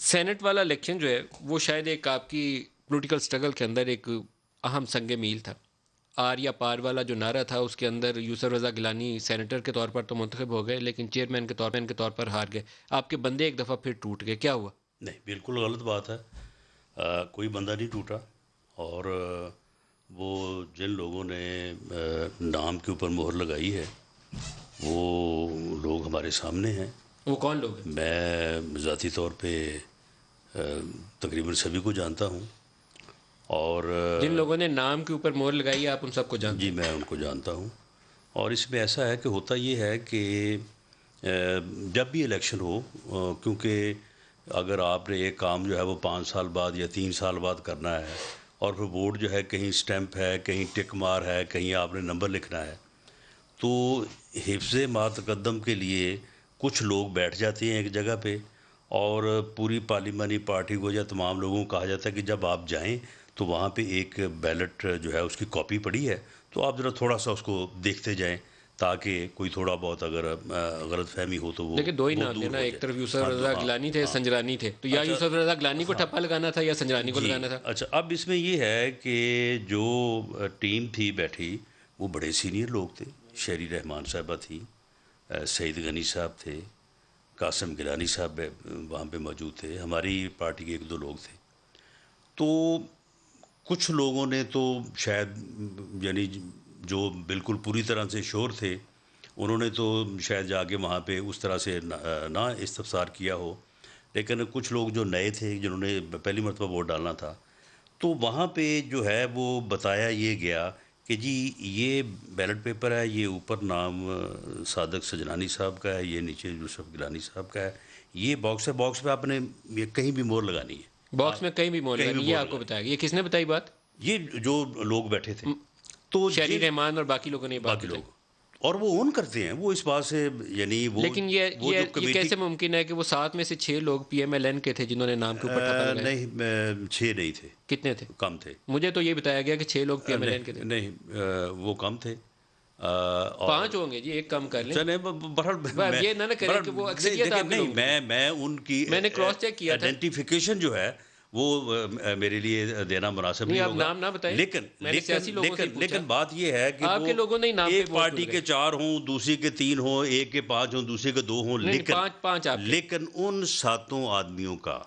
Saint والا election جو ہے وہ شاید ایک آپ کی پولیٹیکل سٹرگل کے اندر ایک اہم سنگ میل تھا. آر یا پار والا جو نعرہ تھا اس کے اندر یوسف رضا گیلانی سینیٹر کے طور پر تو منتخب ہو گئے لیکن چیئرمین کے طور پر ہار گئے. آپ کے بندے ایک دفعہ پھر ٹوٹ گئے, کیا ہوا؟ نہیں, بالکل غلط بات ہے. کوئی بندہ نہیں ٹوٹا. اور وہ جن لوگوں نے نام کے اوپر مہر لگائی ہے وہ لوگ ہمارے سامنے ہیں. وہ کون لوگ ہیں؟ میں ذاتی طور پہ تقریباً سبھی کو جانتا ہوں. اور جن لوگوں نے نام کے اوپر مہر لگائی ہے آپ ان سب کو جانتے جی ہیں؟ میں ان کو جانتا ہوں. اور اس میں ایسا ہے کہ ہوتا یہ ہے کہ جب بھی الیکشن ہو, کیونکہ اگر آپ نے ایک کام جو ہے وہ 5 سال بعد یا 3 سال بعد کرنا ہے اور پھر ووٹ جو ہے کہیں سٹیمپ ہے, کہیں ٹک مار ہے, کہیں آپ نے نمبر لکھنا ہے, تو حفظ ما تقدم کے لیے کچھ لوگ بیٹھ جاتے ہیں ایک جگہ پہ اور پوری پارلیمانی پارٹی کو یا تمام لوگوں کو کہا جاتا ہے کہ جب آپ جائیں تو وہاں پہ ایک بیلٹ جو ہے اس کی کاپی پڑی ہے تو آپ ذرا تھوڑا سا اس کو دیکھتے جائیں تاکہ کوئی تھوڑا بہت اگر غلط فہمی ہو تو وہ لیکن دو ہی وہ نام تھے دور نا, ہو ایک جائے. طرف یوسف ہاں رضا ہاں گیلانی تھے, ہاں. سنجرانی تھے, تو یا اچھا, یوسف رضا گیلانی کو ہاں ٹھپا لگانا تھا یا سنجرانی کو جی لگانا تھا؟ اچھا. اب اس میں یہ ہے کہ جو ٹیم تھی بیٹھی وہ بڑے سینئر لوگ تھے. شہری رحمان صاحبہ تھی, سعید غنی صاحب تھے, قاسم گیلانی صاحب وہاں پہ موجود تھے, ہماری پارٹی کے 1-2 لوگ تھے. تو کچھ لوگوں نے تو شاید یعنی جو بالکل پوری طرح سے شور تھے انہوں نے تو شاید جا کے وہاں پہ اس طرح سے نہ استفسار کیا ہو, لیکن کچھ لوگ جو نئے تھے جنہوں نے پہلی مرتبہ ووٹ ڈالنا تھا تو وہاں پہ جو ہے وہ بتایا یہ گیا کہ جی یہ بیلٹ پیپر ہے, یہ اوپر نام صادق سجنانی صاحب کا ہے, یہ نیچے یوسف گیلانی صاحب کا ہے, یہ باکس ہے, باکس پہ آپ نے یہ کہیں بھی مہر لگانی ہے, باکس میں کہیں بھی مہر کہیں بھی لگانی, یہ مہر آپ کو لگانی. بتایا گیا. یہ کس نے بتائی بات؟ یہ جو لوگ بیٹھے تھے تو شہری رحمان اور باقی لوگوں نے یہ بات باقی بتائی. لوگ, اور وہ اون کرتے ہیں, وہ اس بات سے یعنی وہ لیکن جو یہ کمیٹی کیسے ممکن ہے کہ وہ 7 میں سے 6 لوگ پی ایم ایل این کے تھے جنہوں نے نام کے اوپر ٹھپا لگایا؟ نہیں, 6 نہیں تھے. کتنے تھے؟ کم تھے. مجھے تو یہ بتایا گیا کہ 6 لوگ پی ایم ایل این کے تھے. نہیں, وہ کم تھے. 5 ہوں گے جی, ایک کم کر لیں. چلیں بہرحال یہ نہ کریں کہ وہ اکثریت آپ کے لوگ. میں ان کی میں نے کراس چیک کیا تھا. آئیڈینٹیفیکیشن جو ہے وہ میرے لیے دینا مناسب نہیں آپ ہوگا. نام نہ بتائیں. لیکن بات یہ ہے کہ آپ کے لوگوں نے نام ایک پارٹی کے 4 ہوں, دوسری کے 3 ہوں, ایک کے 5 ہوں, دوسری کے 2 ہوں, لیکن ان 7 آدمیوں کا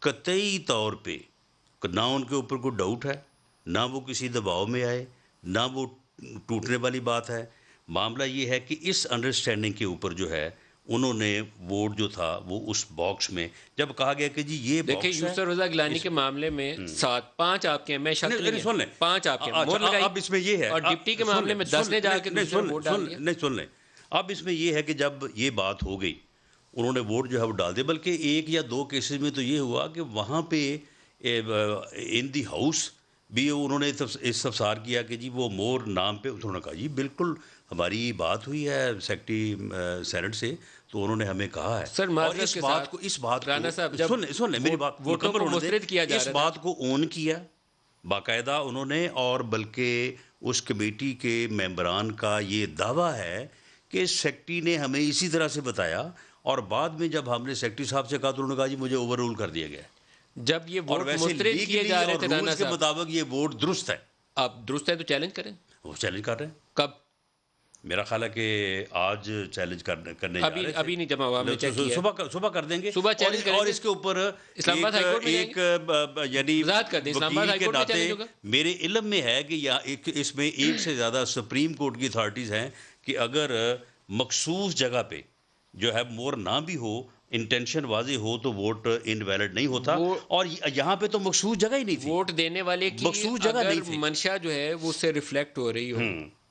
قطعی طور پہ نہ ان کے اوپر کوئی ڈاؤٹ ہے, نہ وہ کسی دباؤ میں آئے, نہ وہ ٹوٹنے والی بات ہے. معاملہ یہ ہے کہ اس انڈرسٹینڈنگ کے اوپر جو ہے انہوں نے ووٹ جو تھا وہ اس باکس میں جب کہا گیا کہ جی یہ باکس ہے. دیکھیں یوسف رضا گیلانی کے معاملے میں 5 آپ کے ہیں, میں شک نہیں ہے 5 آپ کے ہیں. اب اس میں یہ ہے, اور ڈپٹی کے معاملے میں 10 نے جا کے دوسرے ووٹ ڈال دیا. نہیں سن لیں, اب اس میں یہ ہے کہ جب یہ بات ہو گئی انہوں نے ووٹ جو ہے وہ ڈال دیا. بلکہ 1 یا 2 کیسز میں تو یہ ہوا کہ وہاں پہ ان دی ہاؤس بھی انہوں نے استفسار کیا کہ جی وہ مور نام پہ, انہوں نے کہا جی بالکل ہماری بات ہوئی ہے سیکرٹری سینٹ سے تو انہوں نے ہمیں کہا ہے. سر اور اس بات کو سن لیں میری بات مکمل ہونے دیں. اس بات کو اون کیا باقاعدہ انہوں نے, اور بلکہ اس کمیٹی کے ممبران کا یہ دعویٰ ہے کہ سیکرٹری نے ہمیں اسی طرح سے بتایا, اور بعد میں جب ہم نے سیکرٹری صاحب سے کہا تو انہوں نے کہا جی مجھے اوور رول کر دیا گیا. جب یہ ووٹ مسترد کیے جا رہے تھے رانا کے مطابق یہ ووٹ درست ہے. آپ درست ہے تو چیلنج کریں. وہ چیلنج کر رہے ہیں. کب؟ میرا خیال ہے کہ آج چیلنج کرنے جا رہے تھے. ابھی نہیں جمع ہوا, میں چیک کیا. صبح کر دیں گے. صبح چیلنج کریں گے. اور اس کے اوپر اسلام آباد ہائی کورٹ میں ایک یعنی وضاحت کر دیں. اسلام آباد ہائی کورٹ میں چیلنج ہوگا. میرے علم میں ہے کہ اس میں 1 سے زیادہ سپریم کورٹ کی اتھارٹیز ہیں کہ اگر مخصوص جگہ پہ جو ہے مور نہ بھی ہو, انٹینشن واضح ہو تو ووٹ انویلڈ نہیں ہوتا. اور یہاں پہ تو مخصوص جگہ ہی نہیں تھی. ووٹ دینے والے کی مخصوص جگہ نہیں تھی. منشا جو ہے وہ اس سے ریفلیکٹ ہو رہی ہو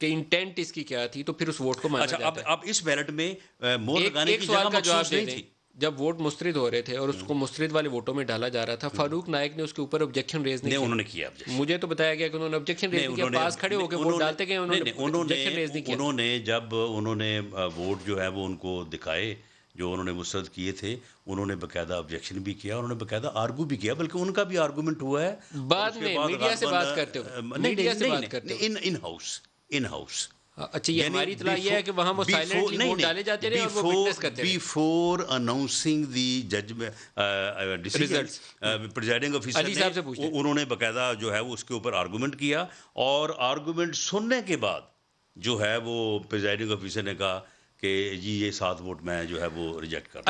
کہ انٹینٹ اس کی کیا تھی تو پھر اس ووٹ کو مانا جاتا ہے. اب اس بیلٹ میں مور لگانے کی جگہ مخصوص نہیں تھی. جب ووٹ مسترد ہو رہے تھے اور اس کو مسترد والے ووٹوں میں ڈالا جا رہا تھا, فاروق نائک نے اس کے اوپر آبجیکشن ریز نہیں انہوں نے کیا. مجھے تو بتایا گیا کہ انہوں نے آبجیکشن ریز نہیں کیا, پاس کھڑے ہو کے ووٹ ڈالتے گئے, انہوں نے جب انہوں نے ووٹ جو ہے وہ ان کو دکھائے جو انہوں نے مسترد کیے تھے, انہوں نے باقاعدہ آبجیکشن بھی کیا, انہوں نے باقاعدہ آرگو بھی کیا, بلکہ ان کا بھی آرگومنٹ ہوا ہے بعد میں میڈیا سے بات کرتے ہو. ان ہاؤس اچھا، یہ ہماری اطلاع یہ ہے کہ وہاں وہ سائلنٹلی ووٹ ڈالے جاتے رہے اور وہ وٹنس کرتے رہے بیفور اناؤنسنگ دی ڈیسیژن پریزائڈنگ آفیسر نے انہوں نے باقاعدہ جو ہے وہ اس کے اوپر آرگومنٹ کیا، اور آرگومنٹ سننے کے بعد جو ہے وہ پریزائڈنگ آفیسر نے کہا کہ جی یہ 7 ووٹ میں جو ہے وہ ریجیکٹ کر